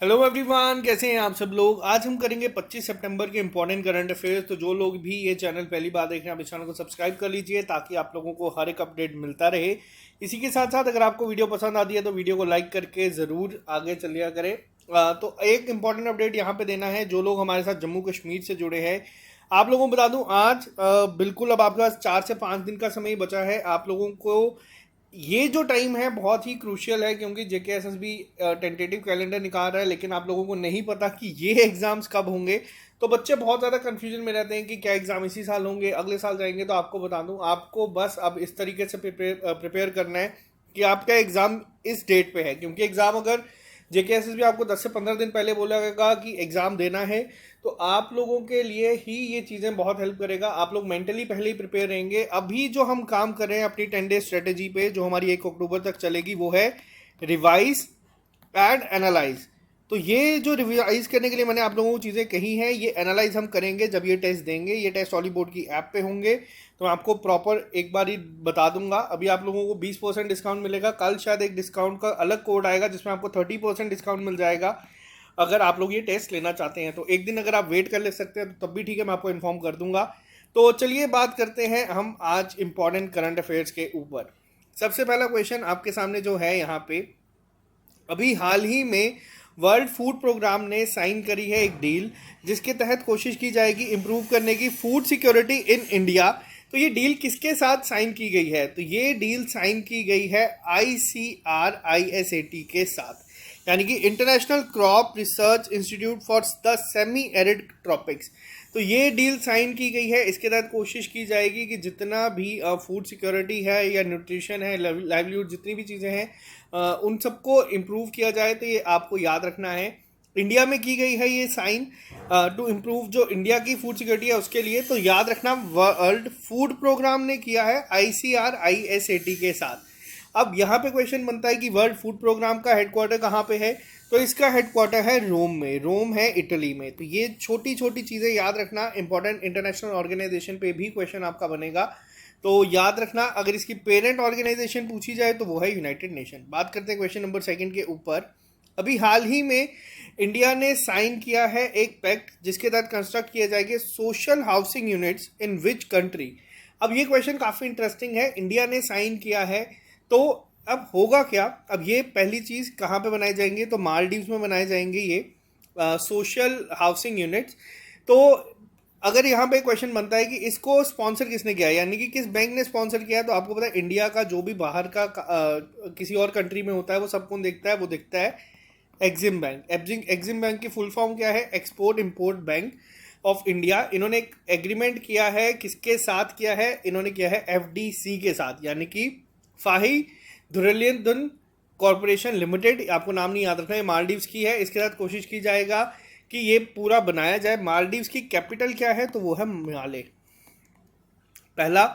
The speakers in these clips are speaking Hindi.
हेलो एवरीवन, कैसे हैं आप सब लोग। आज हम करेंगे 25 सितंबर के इंपॉर्टेंट करंट अफेयर्स। तो जो लोग भी ये चैनल पहली बार देख रहे हैं, आप इस चैनल को सब्सक्राइब कर लीजिए ताकि आप लोगों को हर एक अपडेट मिलता रहे। इसी के साथ साथ अगर आपको वीडियो पसंद आती है तो वीडियो को लाइक करके ज़रूर आगे चलिए करें। तो एक इंपॉर्टेंट अपडेट यहाँ पे देना है जो लोग हमारे साथ जम्मू कश्मीर से जुड़े हैं। आप लोगों को बता दूं, आज बिल्कुल अब आपके पास 4 से 5 दिन का समय बचा है। आप लोगों को ये जो टाइम है बहुत ही क्रूशियल है, क्योंकि जेकेएसएसबी टेंटेटिव कैलेंडर निकाल रहा है, लेकिन आप लोगों को नहीं पता कि ये एग्जाम्स कब होंगे। तो बच्चे बहुत ज़्यादा कंफ्यूजन में रहते हैं कि क्या एग्ज़ाम इसी साल होंगे, अगले साल जाएंगे। तो आपको बता दूं, आपको बस अब इस तरीके से प्रिपेयर करना है कि आपका एग्ज़ाम इस डेट पे है। क्योंकि एग्ज़ाम अगर जेकेएसएसबी आपको 10 से 15 दिन पहले बोलेगा कि एग्ज़ाम देना है, तो आप लोगों के लिए ही ये चीज़ें बहुत हेल्प करेगा। आप लोग मेंटली पहले ही प्रिपेयर रहेंगे। अभी जो हम काम कर रहे हैं अपनी 10 डे स्ट्रेटेजी पे, जो हमारी 1 अक्टूबर तक चलेगी, वो है रिवाइज एंड एनालाइज। तो ये जो रिवाइज करने के लिए मैंने आप लोगों को चीज़ें कही हैं, ये एनालाइज हम करेंगे जब ये टेस्ट देंगे। ये टेस्ट ऑली बोर्ड की ऐप पे होंगे, तो मैं आपको प्रॉपर एक बार ही बता दूंगा। अभी आप लोगों को 20% डिस्काउंट मिलेगा। कल शायद एक डिस्काउंट का अलग कोड आएगा जिसमें आपको 30% डिस्काउंट मिल जाएगा अगर आप लोग ये टेस्ट लेना चाहते हैं। तो एक दिन अगर आप वेट कर ले सकते हैं तो तब भी ठीक है, मैं आपको इन्फॉर्म कर दूंगा। तो चलिए बात करते हैं हम आज इंपॉर्टेंट करंट अफेयर्स के ऊपर। सबसे पहला क्वेश्चन आपके सामने जो है यहाँ पे, अभी हाल ही में वर्ल्ड फूड प्रोग्राम ने साइन करी है एक डील, जिसके तहत कोशिश की जाएगी इम्प्रूव करने की फूड सिक्योरिटी इन इंडिया। तो ये डील किसके साथ साइन की गई है? तो ये डील साइन की गई है ICRISAT के साथ, यानी कि international crop research institute for the semi arid tropics. तो ये डील साइन की गई है। इसके तहत कोशिश की जाएगी कि जितना भी फूड सिक्योरिटी है या न्यूट्रिशन है, लाइवलीहुड, जितनी भी चीज़ें हैं, उन सबको इम्प्रूव किया जाए। तो ये आपको याद रखना है। इंडिया में की गई है ये साइन टू इम्प्रूव जो इंडिया की फूड सिक्योरिटी है उसके लिए। तो याद रखना, वर्ल्ड फूड प्रोग्राम ने किया है ICRISAT के साथ। अब यहाँ पे क्वेश्चन बनता है कि वर्ल्ड फूड प्रोग्राम का हेडक्वार्टर कहाँ पे है? तो इसका हेडक्वार्टर है रोम में। रोम है इटली में। तो ये छोटी छोटी चीज़ें याद रखना। इंपॉर्टेंट इंटरनेशनल ऑर्गेनाइजेशन पे भी क्वेश्चन आपका बनेगा, तो याद रखना। अगर इसकी पेरेंट ऑर्गेनाइजेशन पूछी जाए तो वो है यूनाइटेड नेशन। बात करते हैं क्वेश्चन नंबर 2 के ऊपर। अभी हाल ही में इंडिया ने साइन किया है एक पैक्ट जिसके तहत कंस्ट्रक्ट किए जाएंगे social housing units in which country. अब ये क्वेश्चन काफ़ी इंटरेस्टिंग है। इंडिया ने साइन किया है, तो अब होगा क्या? अब ये पहली चीज़ कहाँ पे बनाए जाएंगे? तो मालदीव्स में बनाए जाएंगे ये सोशल हाउसिंग यूनिट्स। तो अगर यहाँ पे क्वेश्चन बनता है कि इसको स्पॉन्सर किसने किया है, यानी कि किस बैंक ने स्पॉन्सर किया है, तो आपको पता है इंडिया का जो भी बाहर का किसी और कंट्री में होता है वो सब कौन देखता है? वो देखता है एग्जिम बैंक। एग्जिम बैंक की फुल फॉर्म क्या है? Export import bank of India. इन्होंने एक एग्रीमेंट किया है, किसके साथ किया है? इन्होंने किया है FDC के साथ, यानी कि फाही धुरलियन कॉरपोरेशन लिमिटेड। आपको नाम नहीं याद रखना है, मालदीव्स की है। इसके साथ कोशिश की जाएगा कि ये पूरा बनाया जाए। मालदीव्स की कैपिटल क्या है? तो वो है माले, पहला।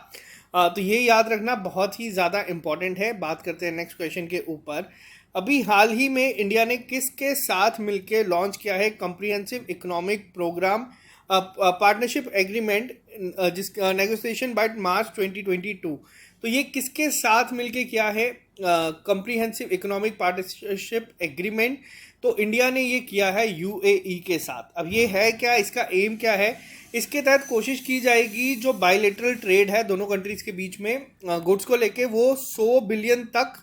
तो ये याद रखना, बहुत ही ज़्यादा इंपॉर्टेंट है। बात करते हैं नेक्स्ट क्वेश्चन के ऊपर। अभी हाल ही में इंडिया ने किसके साथ मिलकर लॉन्च किया है comprehensive economic programme partnership agreement, जिस नेगोशिएशन बाय मार्च 2022। तो ये किसके साथ मिलके किया है कंप्रिहेंसिव इकोनॉमिक पार्टनरशिप एग्रीमेंट? तो इंडिया ने ये किया है UAE के साथ। अब ये है क्या, इसका एम क्या है? इसके तहत कोशिश की जाएगी जो बायलेटरल ट्रेड है दोनों कंट्रीज के बीच में गुड्स को लेके, वो 100 बिलियन तक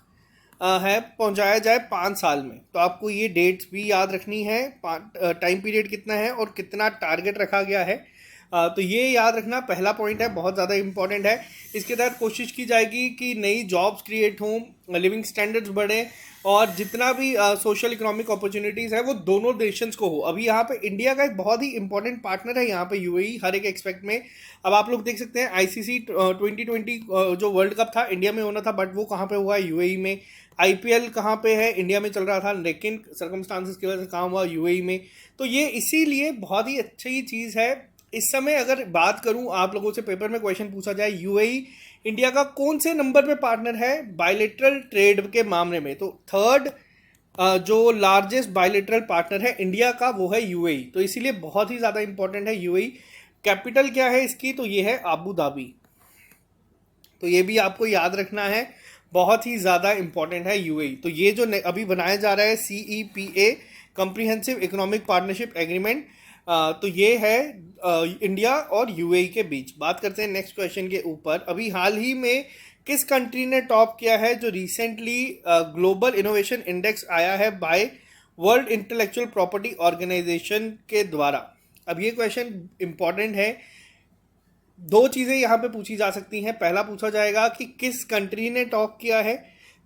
है पहुंचाया जाए 5 साल में। तो आपको ये डेट्स भी याद रखनी है, टाइम पीरियड कितना है और कितना टारगेट रखा गया है। तो ये याद रखना, पहला पॉइंट है, बहुत ज़्यादा इंपॉर्टेंट है। इसके तहत कोशिश की जाएगी कि नई जॉब्स क्रिएट हों, लिविंग स्टैंडर्ड्स बढ़े, और जितना भी सोशल इकोनॉमिक अपॉर्चुनिटीज़ है वो दोनों नेशंस को हो। अभी यहाँ पे इंडिया का एक बहुत ही इंपॉर्टेंट पार्टनर है यहाँ पे UAE, हर एक एक्सपेक्ट में। अब आप लोग देख सकते हैं ICC 2020 जो वर्ल्ड कप था इंडिया में होना था, बट वो कहाँ पे हुआ है? UAE में। IPL कहाँ पे है? इंडिया में चल रहा था, लेकिन सर्कमस्टांसिस की वजह से काम हुआ UAE में। तो ये इसीलिए बहुत ही अच्छी चीज़ है। इस समय अगर बात करूं, आप लोगों से पेपर में क्वेश्चन पूछा जाए UAE इंडिया का कौन से नंबर पे पार्टनर है बायलेटरल ट्रेड के मामले में, तो थर्ड जो लार्जेस्ट बायलेटरल पार्टनर है इंडिया का वो है UAE। तो इसीलिए बहुत ही ज़्यादा इंपॉर्टेंट है UAE। कैपिटल क्या है इसकी? तो ये है आबू धाबी। तो ये भी आपको याद रखना है, बहुत ही ज़्यादा इंपॉर्टेंट है UAE। तो ये जो अभी बनाया जा रहा है CEPA, comprehensive economic partnership agreement. तो ये है इंडिया और यूएई के बीच। बात करते हैं नेक्स्ट क्वेश्चन के ऊपर। अभी हाल ही में किस कंट्री ने टॉप किया है जो रिसेंटली ग्लोबल इनोवेशन इंडेक्स आया है by World Intellectual Property Organization के द्वारा? अब ये क्वेश्चन इंपॉर्टेंट है। दो चीज़ें यहाँ पे पूछी जा सकती हैं। पहला पूछा जाएगा कि किस कंट्री ने टॉप किया है,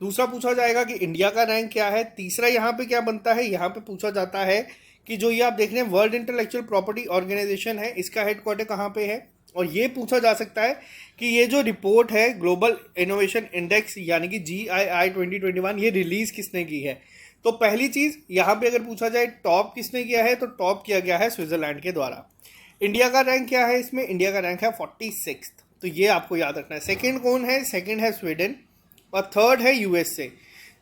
दूसरा पूछा जाएगा कि इंडिया का रैंक क्या है, तीसरा यहाँ पे क्या बनता है, यहाँ पे पूछा जाता है कि जो ये आप देख रहे हैं वर्ल्ड इंटेलेक्चुअल प्रॉपर्टी ऑर्गेनाइजेशन है, इसका हेडक्वार्टर कहाँ पे है। और ये पूछा जा सकता है कि ये जो रिपोर्ट है ग्लोबल इनोवेशन इंडेक्स यानी कि GII 2021, ये रिलीज किसने की है। तो पहली चीज़ यहाँ पे अगर पूछा जाए टॉप किसने किया है, तो टॉप किया गया है स्विट्जरलैंड के द्वारा। इंडिया का रैंक क्या है इसमें, इंडिया का रैंक है 46, तो ये आपको याद रखना है। सेकंड कौन है, सेकंड है स्वीडन और थर्ड है USA।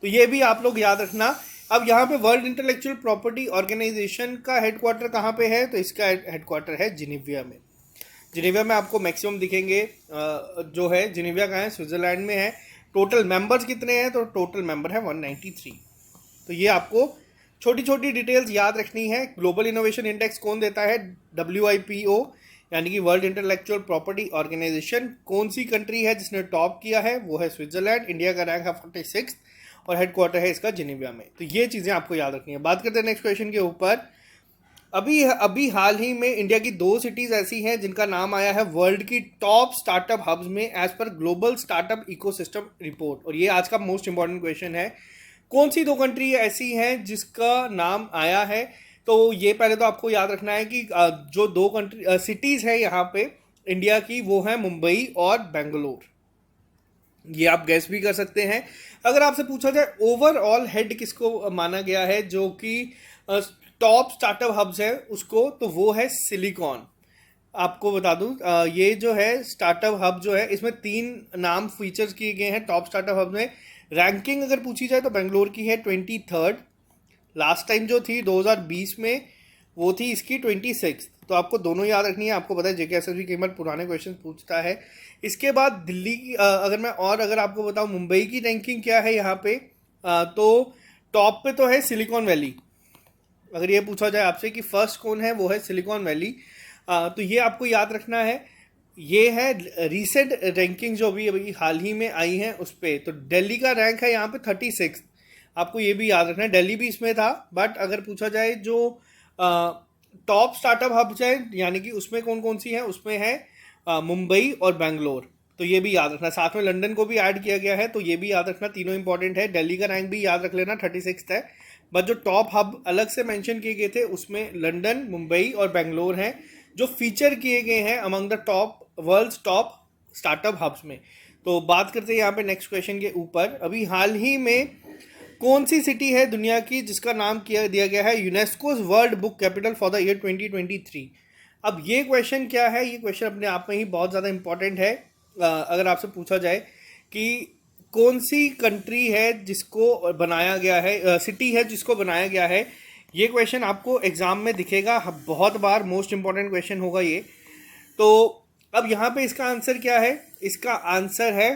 तो ये भी आप लोग याद रखना। अब यहाँ पे वर्ल्ड इंटेलेक्चुअल प्रॉपर्टी ऑर्गेनाइजेशन का हेडक्वार्टर कहाँ पे है, तो इसका हेडक्वार्टर है जिनेविया में। जिनेविया में आपको मैक्सिमम दिखेंगे जो है जिनेविया का है, स्विट्जरलैंड में है। टोटल मेंबर्स कितने हैं, तो टोटल मेंबर है 193। तो ये आपको छोटी छोटी डिटेल्स याद रखनी है। ग्लोबल इनोवेशन इंडेक्स कौन देता है, WIPO यानी कि वर्ल्ड इंटेलेक्चुअल प्रॉपर्टी ऑर्गेनाइजेशन। कौन सी कंट्री है जिसने टॉप किया है, वो है स्विट्जरलैंड। इंडिया का रैंक है 46 और हेडक्वार्टर है इसका जिनेविया में। तो ये चीज़ें आपको याद रखनी है। बात करते हैं नेक्स्ट क्वेश्चन के ऊपर। अभी हाल ही में इंडिया की 2 सिटीज़ ऐसी हैं जिनका नाम आया है वर्ल्ड की टॉप स्टार्टअप हब्स में as per global startup ecosystem report. और ये आज का मोस्ट इंपॉर्टेंट क्वेश्चन है, कौन सी 2 कंट्री ऐसी हैं जिसका नाम आया है। तो ये पहले तो आपको याद रखना है कि जो 2 कंट्री सिटीज़ है यहाँ पे इंडिया की, वो है मुंबई और बेंगलोर। ये आप गैस भी कर सकते हैं। अगर आपसे पूछा जाए ओवरऑल हेड किसको माना गया है जो कि टॉप स्टार्टअप हब्स है उसको, तो वो है सिलिकॉन। आपको बता दूं ये जो है स्टार्टअप हब जो है इसमें 3 नाम फीचर्स किए गए हैं टॉप स्टार्टअप हब में। रैंकिंग अगर पूछी जाए तो बेंगलोर की है 23rd, लास्ट टाइम जो थी 2020 में वो थी इसकी 26। तो आपको दोनों याद रखनी है। आपको पता है JKSSB कई बार पुराने क्वेश्चन पूछता है। इसके बाद दिल्ली की अगर आपको बताऊं मुंबई की रैंकिंग क्या है यहाँ पे, तो टॉप पे तो है सिलिकॉन वैली। अगर ये पूछा जाए आपसे कि फर्स्ट कौन है, वो है सिलिकॉन वैली। तो ये आपको याद रखना है। ये है रीसेंट रैंकिंग जो अभी हाल ही में आई है उस पर। तो दिल्ली का रैंक है यहाँ पे 36। आपको ये भी याद रखना है, दिल्ली भी इसमें था। बट अगर पूछा जाए जो टॉप स्टार्टअप हब्स है यानी कि उसमें कौन कौन सी है, उसमें है मुंबई और बेंगलोर। तो ये भी याद रखना। साथ में लंदन को भी ऐड किया गया है, तो ये भी याद रखना। तीनों इंपॉर्टेंट है। दिल्ली का रैंक भी याद रख लेना 36 है। बट जो टॉप हब अलग से मेंशन किए गए थे उसमें लंदन, मुंबई और बेंगलोर हैं जो फीचर किए गए हैं among the top world's top startup hubs में। तो बात करते हैं यहाँ पे नेक्स्ट क्वेश्चन के ऊपर। अभी हाल ही में कौन सी सिटी है दुनिया की जिसका नाम दिया गया है UNESCO's world book capital for the year 2023? अब ये क्वेश्चन क्या है, ये क्वेश्चन अपने आप में ही बहुत ज़्यादा इंपॉर्टेंट है। अगर आपसे पूछा जाए कि कौन सी कंट्री है जिसको बनाया गया है, सिटी है जिसको बनाया गया है, ये क्वेश्चन आपको एग्जाम में दिखेगा बहुत बार। मोस्ट इंपॉर्टेंट क्वेश्चन होगा ये। तो अब यहाँ पे इसका आंसर क्या है, इसका आंसर है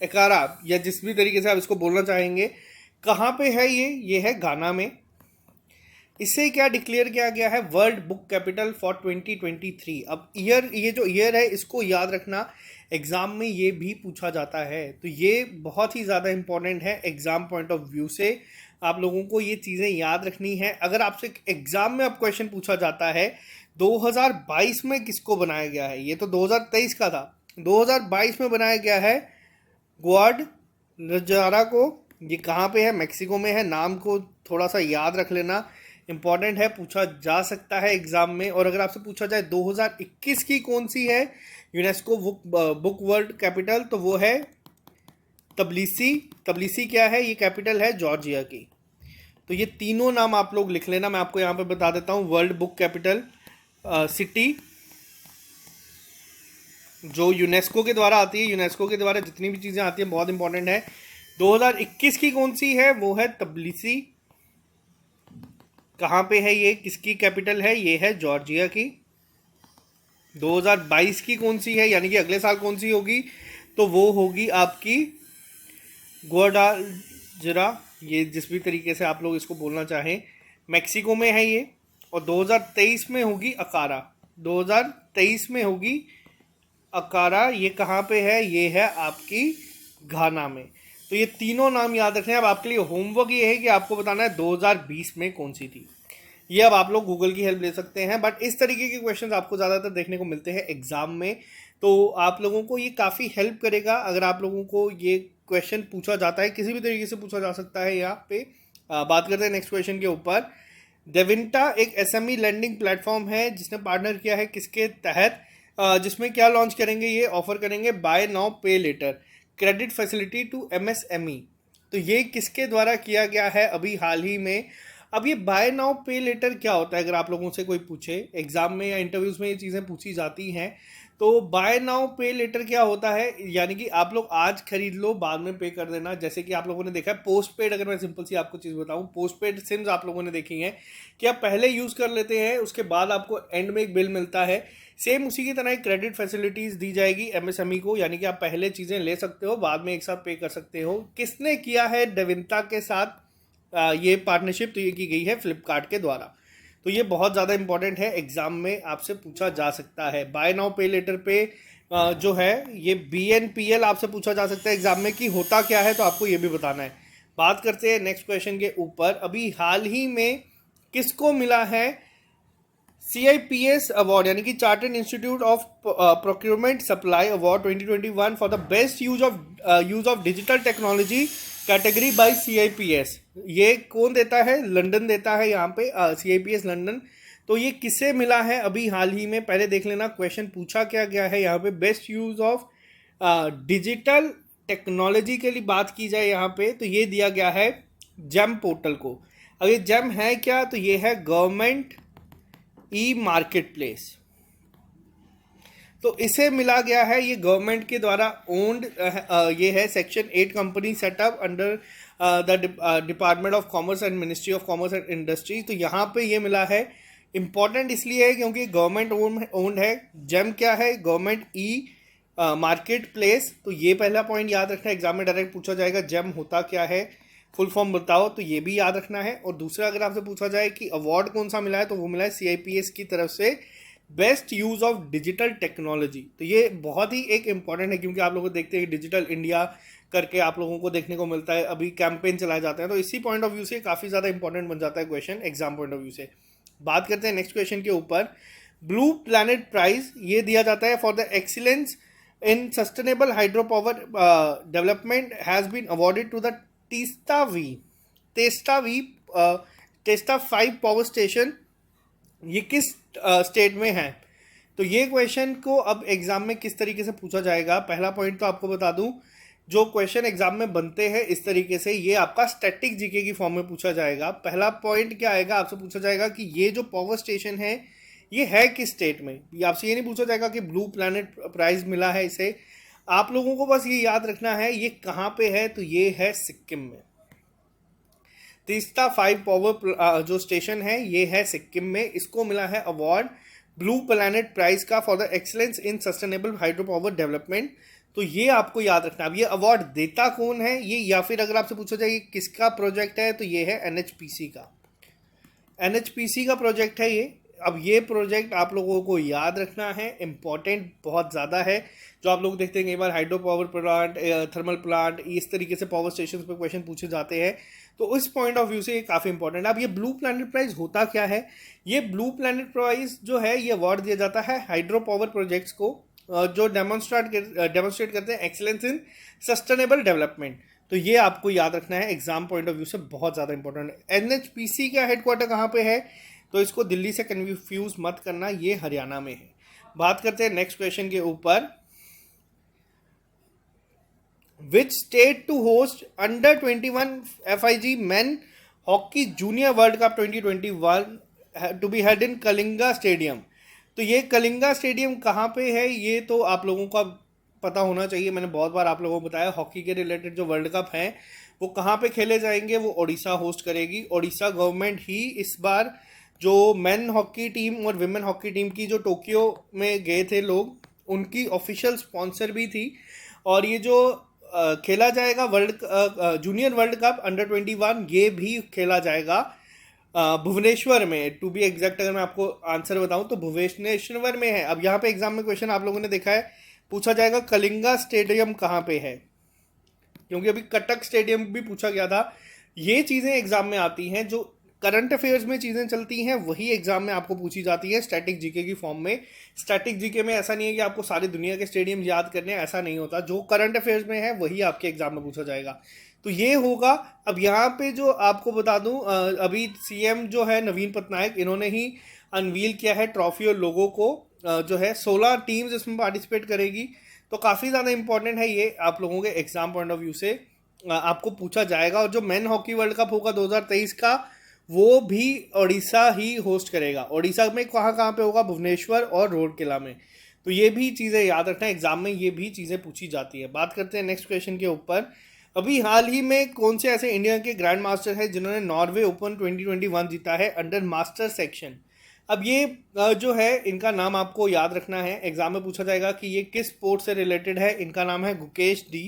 एकारा या जिस भी तरीके से आप इसको बोलना चाहेंगे। कहाँ पे है ये है गाना में। इससे क्या डिक्लेयर किया गया है, वर्ल्ड बुक कैपिटल फॉर 2023। अब ये जो ईयर है इसको याद रखना, एग्ज़ाम में ये भी पूछा जाता है। तो ये बहुत ही ज़्यादा इंपॉर्टेंट है एग्ज़ाम पॉइंट ऑफ व्यू से। आप लोगों को ये चीज़ें याद रखनी है। अगर आपसे एग्ज़ाम में अब क्वेश्चन पूछा जाता है 2022 में किसको बनाया गया है, ये तो 2023 का था, 2022 में बनाया गया है ग्वाडलजारा को। ये कहाँ पे है, मैक्सिको में है। नाम को थोड़ा सा याद रख लेना, इंपॉर्टेंट है, पूछा जा सकता है एग्जाम में। और अगर आपसे पूछा जाए 2021 की कौन सी है यूनेस्को बुक वर्ल्ड कैपिटल, तो वो है तबिलिसी क्या है, ये कैपिटल है जॉर्जिया की। तो ये तीनों नाम आप लोग लिख लेना। मैं आपको यहाँ पे बता देता हूँ वर्ल्ड बुक कैपिटल सिटी जो यूनेस्को के द्वारा आती है। यूनेस्को के द्वारा जितनी भी चीज़ें आती हैं बहुत इंपॉर्टेंट है। 2021 की कौन सी है, वो है तबिलिसी। कहाँ पे है ये, किसकी कैपिटल है, ये है जॉर्जिया की। 2022 की कौन सी है, यानी कि अगले साल कौन सी होगी, तो वो होगी आपकी ग्वाडालजरा ये जिस भी तरीके से आप लोग इसको बोलना चाहें, मैक्सिको में है ये, और 2023 में होगी अकारा। 2023 में होगी अकारा। ये कहाँ पे है? ये है आपकी घाना में। तो ये तीनों नाम याद रखने हैं। अब आपके लिए होमवर्क ये है कि आपको बताना है 2020 में कौन सी थी। ये अब आप लोग गूगल की हेल्प ले सकते हैं, बट इस तरीके के क्वेश्चंस आपको ज़्यादातर देखने को मिलते हैं एग्जाम में, तो आप लोगों को ये काफ़ी हेल्प करेगा अगर आप लोगों को ये क्वेश्चन पूछा जाता है। किसी भी तरीके से पूछा जा सकता है यहाँ पे। बात करते हैं नेक्स्ट क्वेश्चन के ऊपर। डेविंटा एक एसएमई लैंडिंग प्लेटफॉर्म है जिसने पार्टनर किया है किसके तहत, जिसमें क्या लॉन्च करेंगे? ये ऑफर करेंगे buy now pay later credit facility to MSME. तो ये किसके द्वारा किया गया है अभी हाल ही में? अब ये बाय नाउ पे लेटर क्या होता है? अगर आप लोगों से कोई पूछे एग्जाम में या इंटरव्यूज में, ये चीज़ें पूछी जाती हैं। तो बाय नाउ पे लेटर क्या होता है? यानी कि आप लोग आज खरीद लो, बाद में पे कर देना। जैसे कि आप लोगों ने देखा है पोस्ट पेड, अगर मैं सिंपल सी आपको चीज़ बताऊं, पोस्ट पेड सिम्स आप लोगों ने देखी हैं कि आप पहले यूज़ कर लेते हैं, उसके बाद आपको एंड में एक बिल मिलता है। सेम उसी की तरह एक क्रेडिट फैसिलिटीज़ दी जाएगी एमएसएमई को, यानी कि आप पहले चीज़ें ले सकते हो, बाद में एक साथ पे कर सकते हो। किसने किया है डेविंटा के साथ ये पार्टनरशिप? तो ये की गई है फ्लिपकार्ट के द्वारा। तो ये बहुत ज़्यादा इंपॉर्टेंट है, एग्जाम में आपसे पूछा जा सकता है। बाय नाउ पे लेटर पे जो है ये BNPL आपसे पूछा जा सकता है एग्जाम में कि होता क्या है, तो आपको ये भी बताना है। बात करते हैं नेक्स्ट क्वेश्चन के ऊपर। अभी हाल ही में किसको मिला है CIPS अवार्ड, यानी कि chartered institute of procurement supply award 2021 for the best use of digital technology category by CIPS। ये कौन देता है? लंदन देता है यहाँ पे, CIPS लंदन। तो ये किसे मिला है अभी हाल ही में? पहले देख लेना क्वेश्चन पूछा क्या गया है यहाँ पे। Best use of digital technology के लिए बात की जाए यहाँ पे, तो ये दिया गया है जेम पोर्टल को। अब ये जेम है क्या? तो ये है गवर्नमेंट ई मार्केट प्लेस। तो इसे मिला गया है, ये गवर्नमेंट के द्वारा ओन्ड ये है section 8 company setup under the department of commerce and ministry of commerce and industry. तो यहाँ पे ये मिला है। इंपॉर्टेंट इसलिए है क्योंकि गवर्नमेंट ओन्ड है। जेम क्या है? Government e market place. तो ये पहला पॉइंट याद रखना है, एग्जाम में डायरेक्ट पूछा जाएगा जेम होता क्या है, फुल फॉर्म बताओ, तो ये भी याद रखना है। और दूसरा अगर आपसे पूछा जाए कि अवार्ड कौन सा मिला है, तो वो मिला है CIPS की तरफ से best use of digital technology. तो ये बहुत ही एक इंपॉर्टेंट है, क्योंकि आप लोग देखते हैं डिजिटल इंडिया करके आप लोगों को देखने को मिलता है, अभी कैंपेन चलाए जाते हैं। तो इसी पॉइंट ऑफ व्यू से काफ़ी ज़्यादा इंपॉर्टेंट बन जाता है question exam point of view से। बात करते हैं नेक्स्ट क्वेश्चन के ऊपर। ब्लू प्लैनेट प्राइज ये दिया जाता है for the excellence in sustainable hydro power development has been awarded to the Teesta 5 power station. ये किस स्टेट में है? तो ये क्वेश्चन को अब एग्जाम में किस तरीके से पूछा जाएगा? पहला पॉइंट तो आपको बता दूं, जो क्वेश्चन एग्जाम में बनते हैं इस तरीके से, ये आपका स्टैटिक जीके की फॉर्म में पूछा जाएगा। पहला पॉइंट क्या आएगा? आपसे पूछा जाएगा कि ये जो पावर स्टेशन है ये है किस स्टेट में। ये आपसे ये नहीं पूछा जाएगा कि ब्लू प्लैनेट प्राइज मिला है इसे। आप लोगों को बस ये याद रखना है ये कहाँ पे है, तो ये है सिक्किम में। तीस्ता 5 पावर जो स्टेशन है ये है सिक्किम में। इसको मिला है अवार्ड ब्लू प्लैनेट प्राइज का for the excellence in sustainable hydro power development. तो ये आपको याद रखना। अब ये अवार्ड देता कौन है ये, या फिर अगर आपसे पूछा जाए किसका प्रोजेक्ट है, तो ये है NHPC का। NHPC का प्रोजेक्ट है ये। अब ये प्रोजेक्ट आप लोगों को याद रखना है, इम्पॉर्टेंट बहुत ज़्यादा है। जो आप लोग देखते हैं कई बार hydro power plant, thermal plant, इस तरीके से पावर स्टेशन पर क्वेश्चन पूछे जाते हैं, तो उस पॉइंट ऑफ व्यू से ये काफ़ी इंपॉर्टेंट है। अब ये ब्लू प्लैनेट प्राइज होता क्या है? ये ब्लू प्लैनेट प्राइज जो है ये अवार्ड दिया जाता है हाइड्रो पावर प्रोजेक्ट्स को जो डेमोन्स्ट्रेट करते हैं एक्सीलेंस इन सस्टेनेबल डेवलपमेंट। तो ये आपको याद रखना है, एग्जाम पॉइंट ऑफ व्यू से बहुत ज़्यादा इंपॉर्टेंट है। NHPC का हेडक्वार्टर कहाँ पे है? तो इसको दिल्ली से कन्फ्यूज मत करना, ये हरियाणा में है। बात करते हैं नेक्स्ट क्वेश्चन के ऊपर। Which state to host under 21 FIG Men Hockey Junior World Cup 2021 to be held in Kalinga stadium. तो ये कलिंगा स्टेडियम कहाँ पे है ये तो आप लोगों का पता होना चाहिए। मैंने बहुत बार आप लोगों को बताया हॉकी के रिलेटेड जो वर्ल्ड कप हैं वो कहाँ पे खेले जाएंगे, वो ओडिशा होस्ट करेगी। ओडिशा गवर्नमेंट ही इस बार जो मेन हॉकी टीम और विमेन हॉकी टीम की जो टोक्यो में गए थे लोग, उनकी ऑफिशियल स्पॉन्सर भी थी। और ये जो खेला जाएगा जूनियर वर्ल्ड कप अंडर 21, ये भी खेला जाएगा भुवनेश्वर में। टू बी एग्जैक्ट अगर मैं आपको आंसर बताऊं तो भुवनेश्वर में है। अब यहाँ पे एग्जाम में क्वेश्चन आप लोगों ने देखा है, पूछा जाएगा कलिंगा स्टेडियम कहाँ पे है, क्योंकि अभी कटक स्टेडियम भी पूछा गया था। ये चीज़ें एग्जाम में आती हैं, जो करंट अफेयर्स में चीज़ें चलती हैं वही एग्जाम में आपको पूछी जाती है स्टैटिक जीके की फॉर्म में। स्टैटिक जीके में ऐसा नहीं है कि आपको सारी दुनिया के स्टेडियम याद करने हैं, ऐसा नहीं होता। जो करंट अफेयर्स में है वही आपके एग्जाम में पूछा जाएगा। तो ये होगा। अब यहाँ पे जो आपको बता दूं, अभी सीएम जो है नवीन पटनायक, इन्होंने ही अनवील किया है ट्रॉफी और लोगों को, जो है 16 टीम्स इसमें पार्टिसिपेट करेगी। तो काफ़ी ज़्यादा इंपॉर्टेंट है ये आप लोगों के एग्जाम पॉइंट ऑफ व्यू से, आपको पूछा जाएगा। और जो मेन हॉकी वर्ल्ड कप होगा 2023 का, वो भी ओडिशा ही होस्ट करेगा। ओडिशा में कहाँ पे होगा, भुवनेश्वर और रोरकेला में। तो ये भी चीज़ें याद रखना, एग्जाम में ये भी चीज़ें पूछी जाती है। बात करते हैं नेक्स्ट क्वेश्चन के ऊपर। अभी हाल ही में कौन से ऐसे इंडिया के ग्रैंड मास्टर हैं जिन्होंने नॉर्वे ओपन 2021 जीता है अंडर मास्टर सेक्शन। अब ये जो है इनका नाम आपको याद रखना है, एग्जाम में पूछा जाएगा कि ये किस स्पोर्ट से रिलेटेड है। इनका नाम है गुकेश डी,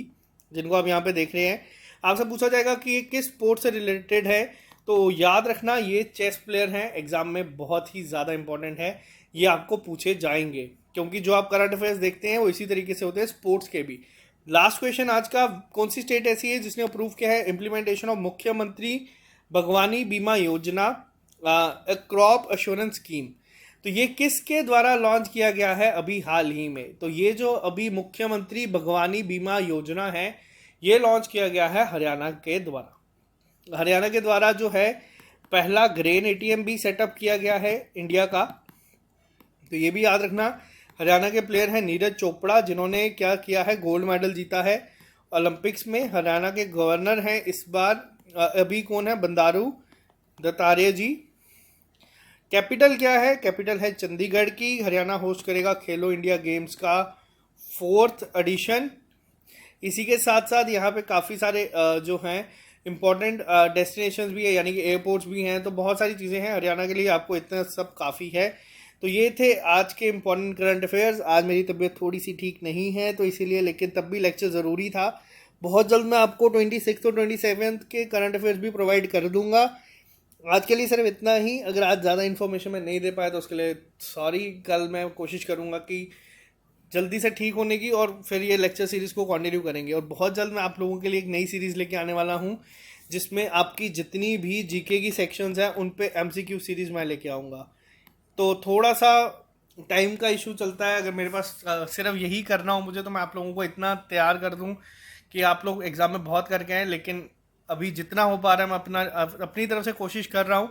जिनको आप यहाँ पे देख रहे हैं। आपसे पूछा जाएगा कि ये किस स्पोर्ट से रिलेटेड है, तो याद रखना ये चेस प्लेयर हैं। एग्जाम में बहुत ही ज़्यादा इंपॉर्टेंट है, ये आपको पूछे जाएंगे, क्योंकि जो आप करंट अफेयर्स देखते हैं वो इसी तरीके से होते हैं स्पोर्ट्स के भी। लास्ट क्वेश्चन आज का, कौन सी स्टेट ऐसी है जिसने अप्रूव किया है इम्प्लीमेंटेशन ऑफ मुख्यमंत्री बागवानी बीमा योजना क्रॉप एश्योरेंस स्कीम। तो ये किसके द्वारा लॉन्च किया गया है अभी हाल ही में। तो ये जो अभी मुख्यमंत्री बागवानी बीमा योजना है, ये लॉन्च किया गया है हरियाणा के द्वारा। हरियाणा के द्वारा जो है पहला ग्रेन एटीएम भी सेटअप किया गया है इंडिया का। तो ये भी याद रखना। हरियाणा के प्लेयर हैं नीरज चोपड़ा, जिन्होंने क्या किया है, गोल्ड मेडल जीता है ओलंपिक्स में। हरियाणा के गवर्नर हैं इस बार अभी कौन है, बंडारू दत्तात्रेय जी। कैपिटल क्या है, कैपिटल है चंडीगढ़ की। हरियाणा होस्ट करेगा खेलो इंडिया गेम्स का 4th एडिशन। इसी के साथ साथ यहाँ पे काफ़ी सारे जो हैं इम्पॉर्टेंट डेस्टिनेशंस भी है, यानी कि एयरपोर्ट्स भी हैं। तो बहुत सारी चीज़ें हैं हरियाणा के लिए, आपको इतना सब काफ़ी है। तो ये थे आज के इम्पॉर्टेंट करंट अफेयर्स। आज मेरी तबीयत थोड़ी सी ठीक नहीं है तो इसीलिए, लेकिन तब भी लेक्चर ज़रूरी था। बहुत जल्द मैं आपको 26 और 27 के करंट अफेयर्स भी प्रोवाइड कर दूंगा। आज के लिए सिर्फ इतना ही। अगर आज ज़्यादा इन्फॉर्मेशन मैं नहीं दे पाया तो उसके लिए सॉरी। कल मैं कोशिश करूँगा कि जल्दी से ठीक होने की, और फिर ये लेक्चर सीरीज़ को कंटिन्यू करेंगे। और बहुत जल्द मैं आप लोगों के लिए एक नई सीरीज़ लेके आने वाला हूँ, जिसमें आपकी जितनी भी जीके की सेक्शंस हैं उन पे एमसीक्यू सीरीज़ मैं लेके आऊँगा। तो थोड़ा सा टाइम का इशू चलता है। अगर मेरे पास सिर्फ यही करना हो मुझे, तो मैं आप लोगों को इतना तैयार कर दूं कि आप लोग एग्ज़ाम में बहुत करके आएँ। लेकिन अभी जितना हो पा रहा है मैं अपनी तरफ से कोशिश कर रहा हूँ।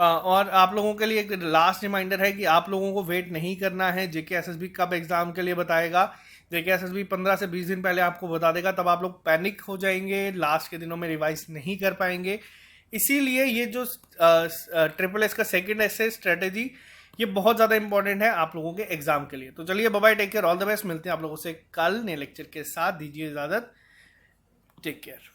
और आप लोगों के लिए एक लास्ट रिमाइंडर है कि आप लोगों को वेट नहीं करना है। जेके एसएसबी कब एग्ज़ाम के लिए बताएगा, जेके एसएसबी 15 से 20 दिन पहले आपको बता देगा। तब आप लोग पैनिक हो जाएंगे, लास्ट के दिनों में रिवाइज नहीं कर पाएंगे। इसीलिए ये जो SSS का सेकेंड एसे स्ट्रेटेजी, ये बहुत ज़्यादा इंपॉर्टेंट है आप लोगों के एग्जाम के लिए। तो चलिए bye bye, take care, all the best. मिलते हैं आप लोगों से कल नए लेक्चर के साथ। दीजिए इजाज़त, टेक केयर।